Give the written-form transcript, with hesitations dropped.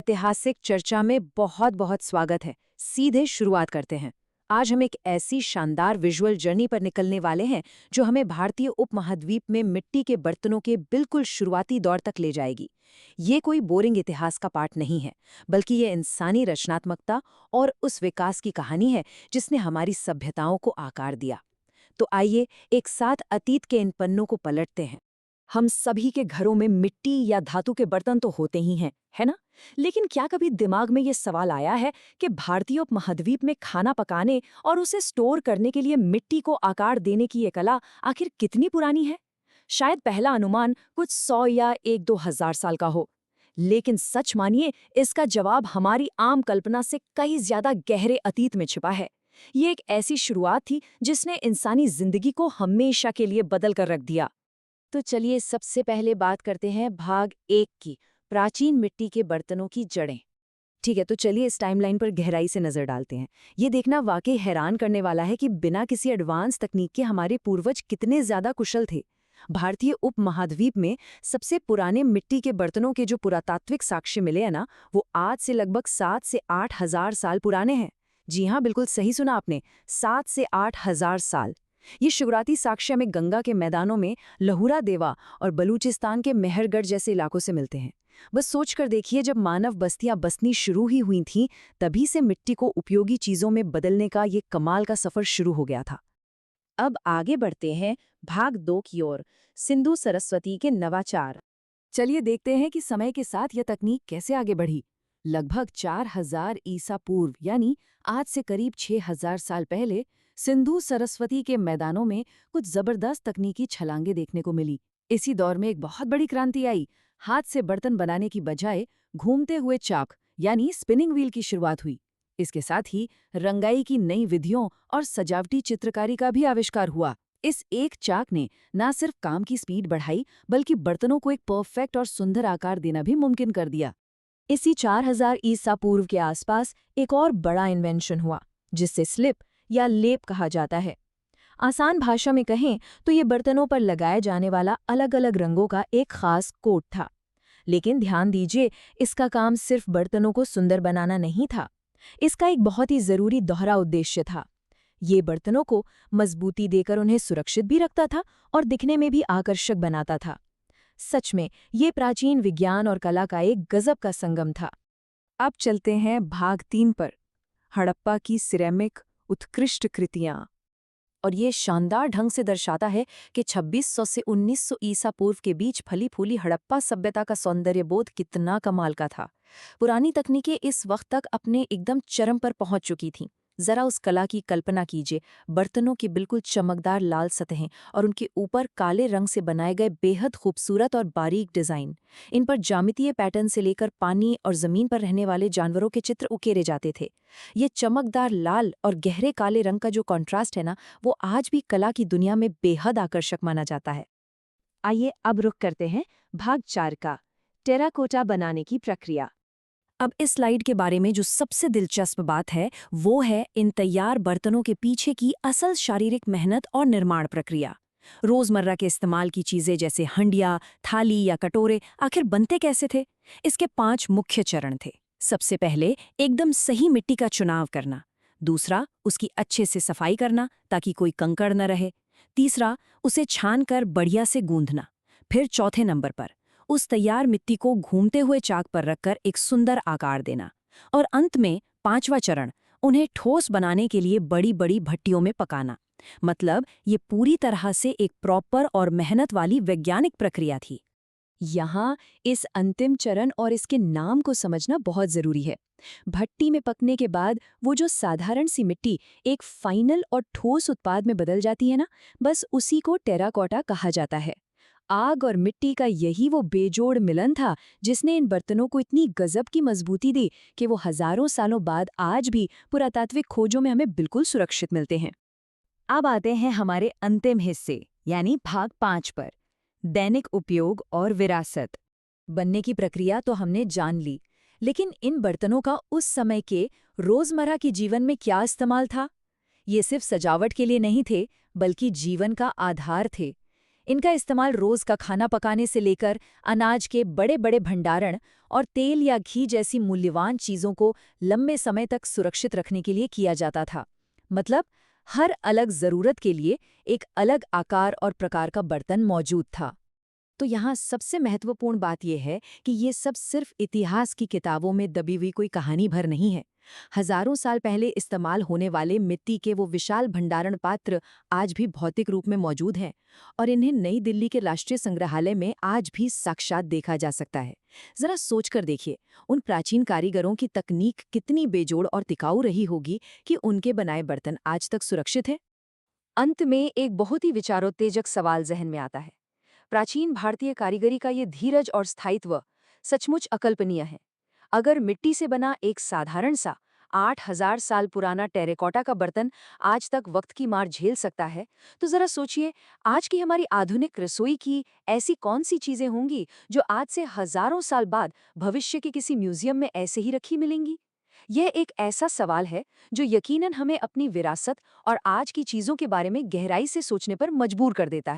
ऐतिहासिक चर्चा में बहुत बहुत स्वागत है। सीधे शुरुआत करते हैं। आज हम एक ऐसी शानदार विजुअल जर्नी पर निकलने वाले हैं जो हमें भारतीय उपमहाद्वीप में मिट्टी के बर्तनों के बिल्कुल शुरुआती दौर तक ले जाएगी। ये कोई बोरिंग इतिहास का पाठ नहीं है, बल्कि ये इंसानी रचनात्मकता और उस विकास की कहानी है जिसने हमारी सभ्यताओं को आकार दिया। तो आइए एक साथ अतीत के इन पन्नों को पलटते हैं। हम सभी के घरों में मिट्टी या धातु के बर्तन तो होते ही हैं, है ना? लेकिन क्या कभी दिमाग में ये सवाल आया है कि भारतीय उपमहाद्वीप में खाना पकाने और उसे स्टोर करने के लिए मिट्टी को आकार देने की ये कला आखिर कितनी पुरानी है? शायद पहला अनुमान कुछ 100 या 1-2 हजार साल का हो। लेकिन सच मानिए, इसका जवाब हमारी आम कल्पना से कई ज्यादा गहरे अतीत में छिपा है। ये एक ऐसी शुरुआत थी जिसने इंसानी जिंदगी को हमेशा के लिए बदल कर रख दिया। तो चलिए सबसे पहले बात करते हैं भाग 1 की, प्राचीन मिट्टी के बर्तनों की जड़ें। ठीक है, तो चलिए इस टाइमलाइन पर गहराई से नजर डालते हैं। ये देखना वाकई हैरान करने वाला है कि बिना किसी एडवांस तकनीक के हमारे पूर्वज कितने ज्यादा कुशल थे। भारतीय उपमहाद्वीप में सबसे पुराने मिट्टी के बर्तनों के जो पुरातात्विक साक्ष्य मिले हैं ना, वो आज से लगभग 7 से 8 हजार साल पुराने हैं। जी हाँ, बिल्कुल सही सुना आपने, 7 से 8 हजार साल। ये शुरुआती साक्ष्य में गंगा के मैदानों में लहुरा देवा और बलूचिस्तान के मेहरगढ़ जैसे इलाकों से मिलते हैं। बस सोचकर देखिए, जब मानव बस्तियां बसनी शुरू ही हुई थीं, तभी से मिट्टी को उपयोगी चीजों में बदलने का ये कमाल का सफर शुरू हो गया था। अब आगे बढ़ते हैं भाग 2 की ओर, सिंधु सरस्वती के नवाचार। चलिए देखते हैं कि समय के साथ यह तकनीक कैसे आगे बढ़ी। लगभग 4000 ईसा पूर्व यानी आज से करीब 6000 साल पहले सिंधु सरस्वती के मैदानों में कुछ जबरदस्त तकनीकी छलांगे देखने को मिली। इसी दौर में एक बहुत बड़ी क्रांति आई। हाथ से बर्तन बनाने की बजाय घूमते हुए चाक यानी स्पिनिंग व्हील की शुरुआत हुई। इसके साथ ही रंगाई की नई विधियों और सजावटी चित्रकारी का भी आविष्कार हुआ। इस एक चाक ने न सिर्फ काम की स्पीड बढ़ाई, बल्कि बर्तनों को एक परफेक्ट और सुंदर आकार देना भी मुमकिन कर दिया। इसी 4000 ईसा पूर्व के आसपास एक और बड़ा इन्वेंशन हुआ, जिससे स्लिप या लेप कहा जाता है। आसान भाषा में कहें तो ये बर्तनों पर लगाए जाने वाला अलग अलग रंगों का एक खास कोट था। लेकिन ध्यान दीजिए, इसका काम सिर्फ बर्तनों को सुंदर बनाना नहीं था। इसका एक बहुत ही जरूरी दोहरा उद्देश्य था। ये बर्तनों को मजबूती देकर उन्हें सुरक्षित भी रखता था और दिखने में भी आकर्षक बनाता था। सच में ये प्राचीन विज्ञान और कला का एक गजब का संगम था। अब चलते हैं भाग 3 पर, हड़प्पा की सिरेमिक उत्कृष्ट कृतियां। और ये शानदार ढंग से दर्शाता है कि 2600 से 1900 ईसा पूर्व के बीच फली फूली हड़प्पा सभ्यता का सौंदर्यबोध कितना कमाल का था। पुरानी तकनीकें इस वक्त तक अपने एकदम चरम पर पहुंच चुकी थीं। जरा उस कला की कल्पना कीजिए, बर्तनों की बिल्कुल चमकदार लाल सतहें और उनके ऊपर काले रंग से बनाए गए बेहद खूबसूरत और बारीक डिजाइन। इन पर ज्यामितीय पैटर्न से लेकर पानी और जमीन पर रहने वाले जानवरों के चित्र उकेरे जाते थे। ये चमकदार लाल और गहरे काले रंग का जो कॉन्ट्रास्ट है ना, वो आज भी कला की दुनिया में बेहद आकर्षक माना जाता है। आइए अब रुख करते हैं भाग 4 का, टेराकोटा बनाने की प्रक्रिया। अब इस स्लाइड के बारे में जो सबसे दिलचस्प बात है, वो है इन तैयार बर्तनों के पीछे की असल शारीरिक मेहनत और निर्माण प्रक्रिया। रोजमर्रा के इस्तेमाल की चीजें जैसे हंडिया, थाली या कटोरे आखिर बनते कैसे थे? इसके 5 मुख्य चरण थे। सबसे पहले एकदम सही मिट्टी का चुनाव करना। दूसरा, उसकी अच्छे से सफाई करना ताकि कोई कंकड़ न रहे। तीसरा, उसे छानकर बढ़िया से गूंथना। फिर चौथे नंबर पर उस तैयार मिट्टी को घूमते हुए चाक पर रखकर एक सुंदर आकार देना। और अंत में 5वां चरण, उन्हें ठोस बनाने के लिए बड़ी बड़ी भट्टियों में पकाना। मतलब ये पूरी तरह से एक प्रॉपर और मेहनत वाली वैज्ञानिक प्रक्रिया थी। यहाँ इस अंतिम चरण और इसके नाम को समझना बहुत जरूरी है। भट्टी में पकने के बाद वो जो साधारण सी मिट्टी एक फाइनल और ठोस उत्पाद में बदल जाती है ना, बस उसी को टेराकोटा कहा जाता है। आग और मिट्टी का यही वो बेजोड़ मिलन था जिसने इन बर्तनों को इतनी गजब की मजबूती दी कि वो हजारों सालों बाद आज भी पुरातात्विक खोजों में हमें बिल्कुल सुरक्षित मिलते हैं। अब आते हैं हमारे अंतिम हिस्से यानी भाग 5 पर, दैनिक उपयोग और विरासत। बनने की प्रक्रिया तो हमने जान ली, लेकिन इन बर्तनों का उस समय के रोजमर्रा के जीवन में क्या इस्तेमाल था? ये सिर्फ सजावट के लिए नहीं थे, बल्कि जीवन का आधार थे। इनका इस्तेमाल रोज का खाना पकाने से लेकर अनाज के बड़े बड़े भंडारण और तेल या घी जैसी मूल्यवान चीजों को लंबे समय तक सुरक्षित रखने के लिए किया जाता था। मतलब हर अलग जरूरत के लिए एक अलग आकार और प्रकार का बर्तन मौजूद था। तो यहाँ सबसे महत्वपूर्ण बात यह है कि ये सब सिर्फ इतिहास की किताबों में दबी हुई कोई कहानी भर नहीं है। हजारों साल पहले इस्तेमाल होने वाले मिट्टी के वो विशाल भंडारण पात्र आज भी भौतिक रूप में मौजूद हैं और इन्हें नई दिल्ली के राष्ट्रीय संग्रहालय में आज भी साक्षात देखा जा सकता है। जरा सोचकर देखिए, उन प्राचीन कारीगरों की तकनीक कितनी बेजोड़ और टिकाऊ रही होगी कि उनके बनाए बर्तन आज तक सुरक्षित हैं। अंत में एक बहुत ही विचारोत्तेजक सवाल जहन में आता है। प्राचीन भारतीय कारीगरी का ये धीरज और स्थायित्व सचमुच अकल्पनीय है। अगर मिट्टी से बना एक साधारण सा 8,000 साल पुराना टेरेकोटा का बर्तन आज तक वक्त की मार झेल सकता है, तो जरा सोचिए आज की हमारी आधुनिक रसोई की ऐसी कौन सी चीजें होंगी जो आज से हजारों साल बाद भविष्य के किसी म्यूजियम में ऐसे ही रखी मिलेंगी। यह एक ऐसा सवाल है जो यकीनन हमें अपनी विरासत और आज की चीजों के बारे में गहराई से सोचने पर मजबूर कर देता है।